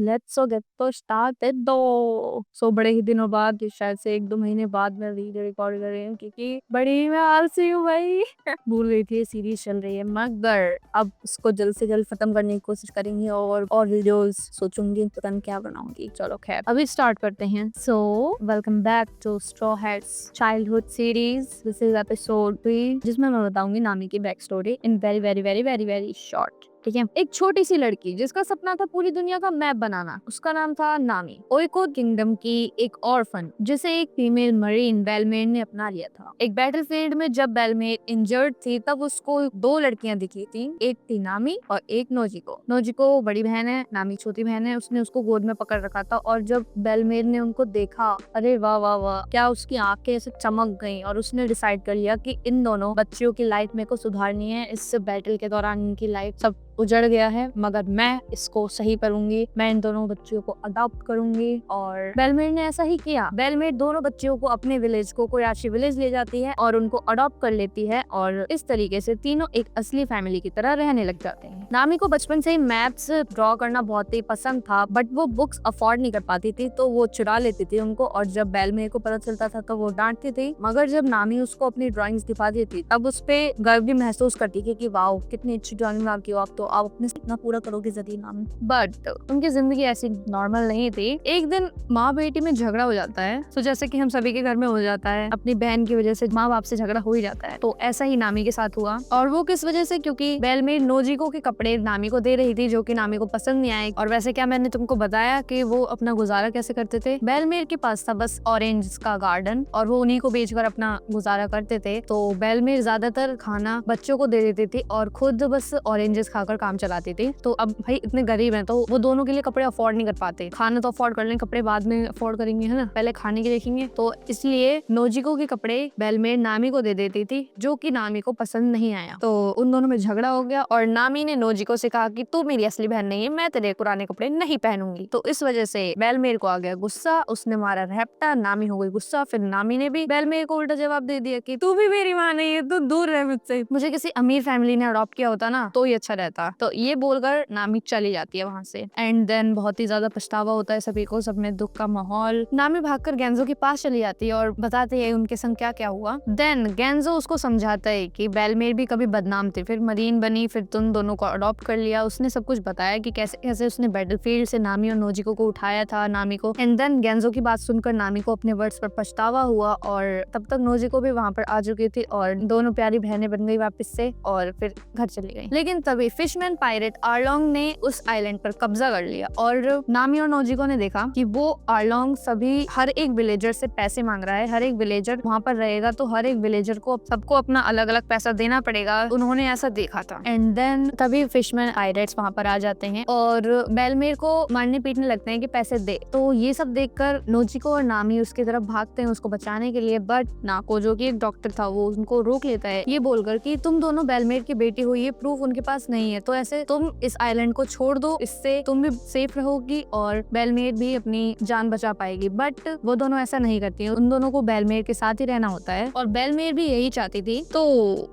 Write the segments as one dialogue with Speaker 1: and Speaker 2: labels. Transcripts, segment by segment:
Speaker 1: Let's so gate तो started दो। सो बड़े ही दिनों बाद, शायद से 1-2 महीने बाद मैं वीडियो रिकॉर्ड कर रही हूँ क्योंकि बड़ी मैं आलसी हूँ भाई। भूल गई थी सीरीज चल रही है, मगर अब उसको जल्द से जल्द खत्म करने की कोशिश करेंगे और वीडियोस सोचूंगी पता नहीं क्या बनाऊंगी। चलो खैर अभी स्टार्ट करते हैं। So welcome back to Straw Hats childhood series. This is episode 3 जिसमें मैं बताऊंगी नामी की back story in very very very very very short. ठीक है, एक छोटी सी लड़की जिसका सपना था पूरी दुनिया का मैप बनाना, उसका नाम था नामी। ओइको किंगडम की एक ऑर्फन जिसे एक फीमेल मरीन बेलमेर ने अपना लिया था। एक बैटलफील्ड में जब बेलमेर इंजर्ड थी तब उसको 2 लड़कियां दिखी थी, एक थी नामी और एक नोजिको। नोजिको बड़ी बहन है, नामी छोटी बहन है। उसने उसको गोद में पकड़ रखा था और जब बेलमेर ने उनको देखा, अरे वाह वाह वाह, क्या उसकी आंखें ऐसे चमक गईं और उसने डिसाइड कर लिया कि इन दोनों बच्चियों की लाइफ मेरे को सुधारनी है। इस बैटल के दौरान इनकी लाइफ सब उजड़ गया है, मगर मैं इसको सही करूंगी। मैं इन दोनों बच्चियों को अडॉप्ट करूंगी और बेलमेर ने ऐसा ही किया। बेलमेर दोनों बच्चियों को अपने विलेज को कोयाशी विलेज ले जाती है और उनको अडॉप्ट कर लेती है और इस तरीके से तीनों एक असली फैमिली की तरह रहने लग जाते हैं। नामी को बचपन से ही मैप्स ड्रॉ करना बहुत ही पसंद था, बट वो बुक्स अफोर्ड नहीं कर पाती थी तो वो चुरा लेती थी उनको, और जब बेलमेर को पता चलता था तो वो डांटती थी। मगर जब नामी उसको अपनी ड्राइंग्स दिखाती थी तब उस पे गर्व भी महसूस करती थी कि वाओ कितनी अच्छी ड्राइंग बनाती हो आप, तो आप अपने सपना पूरा करोगे जल्दी नामी। बट उनकी जिंदगी ऐसी नॉर्मल नहीं थी। एक दिन माँ बेटी में झगड़ा हो जाता है, तो जैसे कि हम सभी के घर में हो जाता है, अपनी बहन की वजह से माँ बाप से झगड़ा हो ही जाता है। तो ऐसा ही नामी के साथ हुआ, और वो किस वजह से, क्योंकि बेलमेर नोजिको के कपड़े नामी को दे रही थी जो कि नामी को पसंद नहीं आए। और वैसे क्या मैंने तुमको बताया कि वो अपना गुजारा कैसे करते थे? बेलमेर के पास था बस ऑरेंज का गार्डन और वो उन्हीं को बेचकर अपना गुजारा करते थे। तो बेलमेर ज्यादातर खाना बच्चों को दे देती थी और खुद बस ऑरेंजेस खाकर काम चलाती थी। तो अब भाई इतने गरीब हैं तो वो दोनों के लिए कपड़े अफोर्ड नहीं कर पाते। खाना तो अफोर्ड कर लें, कपड़े बाद में अफोर्ड करेंगे, है ना, पहले खाने के देखेंगे। तो इसलिए नोजिको के कपड़े बेलमेर नामी को दे देती थी, जो कि नामी को पसंद नहीं आया। तो उन दोनों में झगड़ा हो गया और नामी ने नोजिको से कहा कि तू मेरी असली बहन नहीं है, मैं तेरे पुराने कपड़े नहीं पहनूंगी। तो इस वजह से बेलमेर को आ गया गुस्सा, उसने मारा रैप्टा। नामी हो गई गुस्सा, फिर नामी ने भी बेलमेर को उल्टा जवाब दे दिया कि तू भी मेरी माँ नहीं है, तू दूर रह मुझसे, मुझे किसी अमीर फैमिली ने अडॉप्ट किया होता ना तो ही अच्छा रहता। तो ये बोलकर नामी चली जाती है वहां से। एंड देन बहुत ही ज्यादा पछतावा होता है सभी को, सब में दुख का माहौल। नामी भागकर गेंजो के पास चली जाती है और बताती है उनके संग क्या क्या हुआ। देन गेंजो उसको समझाता है कि बेलमेर भी कभी बदनाम थी, फिर मरीन बनी, फिर तुम दोनों को अडॉप्ट कर लिया। उसने सब कुछ बताया कि कैसे कैसे उसने बैटलफील्ड से नामी और नोजिको को उठाया था, नामी को। एंड देन गेंजो की बात सुनकर नामी को अपने वर्ड्स पर पछतावा हुआ और तब तक नोजिको भी वहां पर आ चुकी थी और दोनों प्यारी बहनें बन गई वापस से और फिर घर चली गई। लेकिन तभी फिशमैन पायरेट आर्लोंग ने उस आइलैंड पर कब्जा कर लिया और नामी और नोजिको ने देखा कि वो आर्लोंग सभी हर एक विलेजर से पैसे मांग रहा है। हर एक विलेजर वहां पर रहेगा तो हर एक विलेजर को सबको अपना अलग अलग पैसा देना पड़ेगा, उन्होंने ऐसा देखा था। एंड देन तभी फिशमैन पायरेट्स वहां पर आ जाते हैं और बेलमेर को मारने पीटने लगते हैं कि पैसे दे। तो ये सब देखकर नोजिको और नामी उसकी तरफ भागते हैं उसको बचाने के लिए, बट नाको जो कि एक डॉक्टर था वो उनको रोक लेता है ये बोलकर कि तुम दोनों बेलमेर की बेटी हो, ये प्रूफ उनके पास नहीं है, तो ऐसे तुम इस आइलैंड को छोड़ दो, इससे तुम भी सेफ रहोगी और बेलमेर भी अपनी जान बचा पाएगी। बट वो दोनों ऐसा नहीं करती है, उन दोनों को बेलमेर के साथ ही रहना होता है और बेलमेर भी यही चाहती थी। तो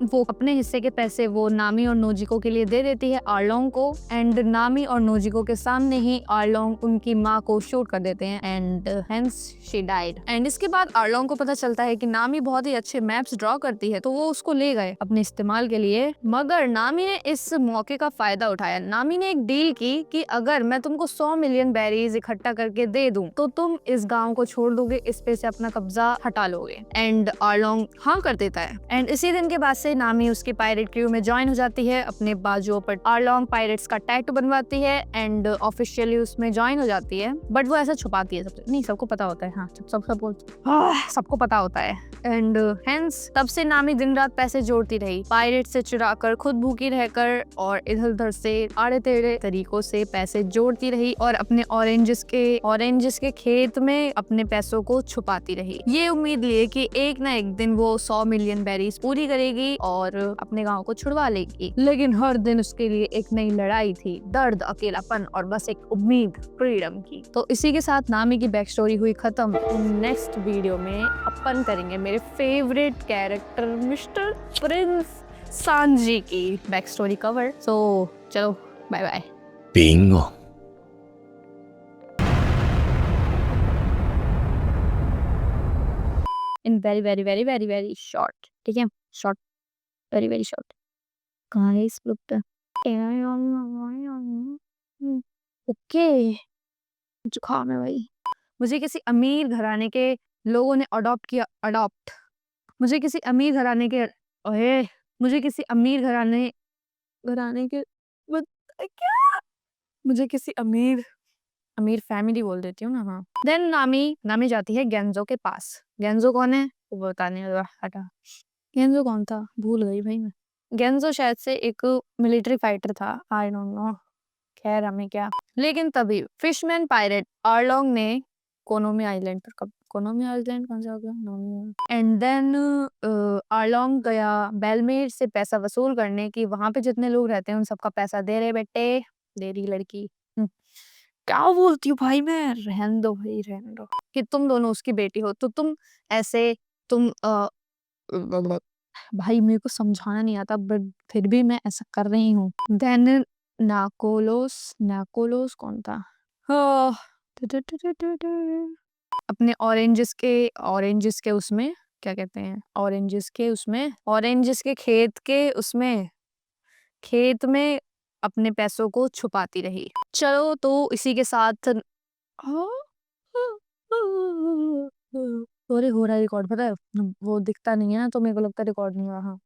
Speaker 1: वो अपने हिस्से के पैसे वो नामी और नोजिको के लिए दे देती है आर्लोंग को। एंड नामी और नोजिको के सामने ही आर्लोंग उनकी माँ को शूट कर देते हैं and hence she died. And इसके बाद आर्लोंग को पता चलता है कि नामी बहुत ही अच्छे मैप्स ड्रॉ करती है, तो वो उसको ले गए अपने इस्तेमाल के लिए। मगर नामी ने इस मौके का फायदा उठाया। नामी ने एक डील की कि अगर मैं तुमको 100 मिलियन बेरीज इकट्ठा करके दे दूं तो तुम इस गांव को छोड़ दोगे, इस पे से अपना कब्जा हटा लोगे। एंड आर्लोंग हाँ कर देता है। एंड इसी दिन के बाद से नामी उसकी पायरेट क्रू में ज्वाइन हो जाती है, अपने बाजुओं पर आर्लोंग पायरेट्स का टैटू बनवाती है एंड ऑफिशियली उसमें ज्वाइन हो जाती है। बट वो ऐसा छुपाती है, सबसे नहीं, सबको पता होता है, हाँ सबको पता होता है। एंड हेंस तब से नामी दिन रात पैसे जोड़ती रही, पायरेट से चुरा कर, खुद भूखी रहकर और इधर उधर से आड़े टेढ़े तरीकों से पैसे जोड़ती रही और अपने ऑरेंजेस के खेत में अपने पैसों को छुपाती रही, ये उम्मीद लिए कि एक ना एक दिन वो 100 मिलियन बेरीज पूरी करेगी और अपने गांव को छुड़वा लेगी। लेकिन हर दिन उसके लिए एक नई लड़ाई थी, दर्द, अकेलापन और बस एक उम्मीद फ्रीडम की। तो इसी के साथ नामी की बैक स्टोरी हुई खत्म। नेक्स्ट वीडियो में अपन करेंगे मेरे favourite character mister Prince Sanji की बैक स्टोरी कवर। सो चलो bye bye.
Speaker 2: bingo
Speaker 1: in very very very very very short, ठीक है, शॉर्ट, वेरी वेरी शॉर्ट। कहाँ है इस ग्रुप पे? ओके, जुकाम है भाई। मुझे किसी अमीर घराने के लोगों ने अडॉप्ट किया, अडॉप्ट। मुझे किसी अमीर घराने के, ओए, मुझे किसी अमीर घराने, घराने के, क्या, मुझे किसी अमीर, अमीर फैमिली बोल देती हूँ ना, हाँ। देन नामी, नामी जाती है गेंजो के पास। गेंजो कौन है वो बताने वाला, हटा। गेंजो कौन था, भूल गई भाई मैं। गेंजो शायद से एक मिलिट्री फाइटर था, आई डोंट नो, खैर हमें क्या। लेकिन तभी फिशमैन पायरेट आर्लोंग ने कोनोमी आइलैंड पर, कब कोनोमी आइलैंड कौन सा हो गया, एंड देन आर्लोंग गया बेलमेर से पैसा वसूल करने की, वहां पे जितने लोग रहते हैं उन सबका पैसा दे रहे बेटे, दे रही लड़की। क्या बोलती हूँ भाई मैं, रहन दो भाई, रहन दो। कि तुम दोनों उसकी बेटी हो तो तुम ऐसे, तुम भाई मेरे को समझाना नहीं आता बट फिर भी मैं ऐसा कर रही हूँ। देन नाकोलोस, नाकोलोस कौन था, हाँ, अपने ऑरेंजेस के उसमें क्या कहते हैं, ऑरेंजेस के उसमें, ऑरेंजेस के खेत के उसमें, खेत में अपने पैसों को छुपाती रही। चलो तो इसी के साथ, अरे हो रहा है रिकॉर्ड, पता है वो दिखता नहीं है ना तो मेरे को लगता है रिकॉर्ड नहीं हो रहा।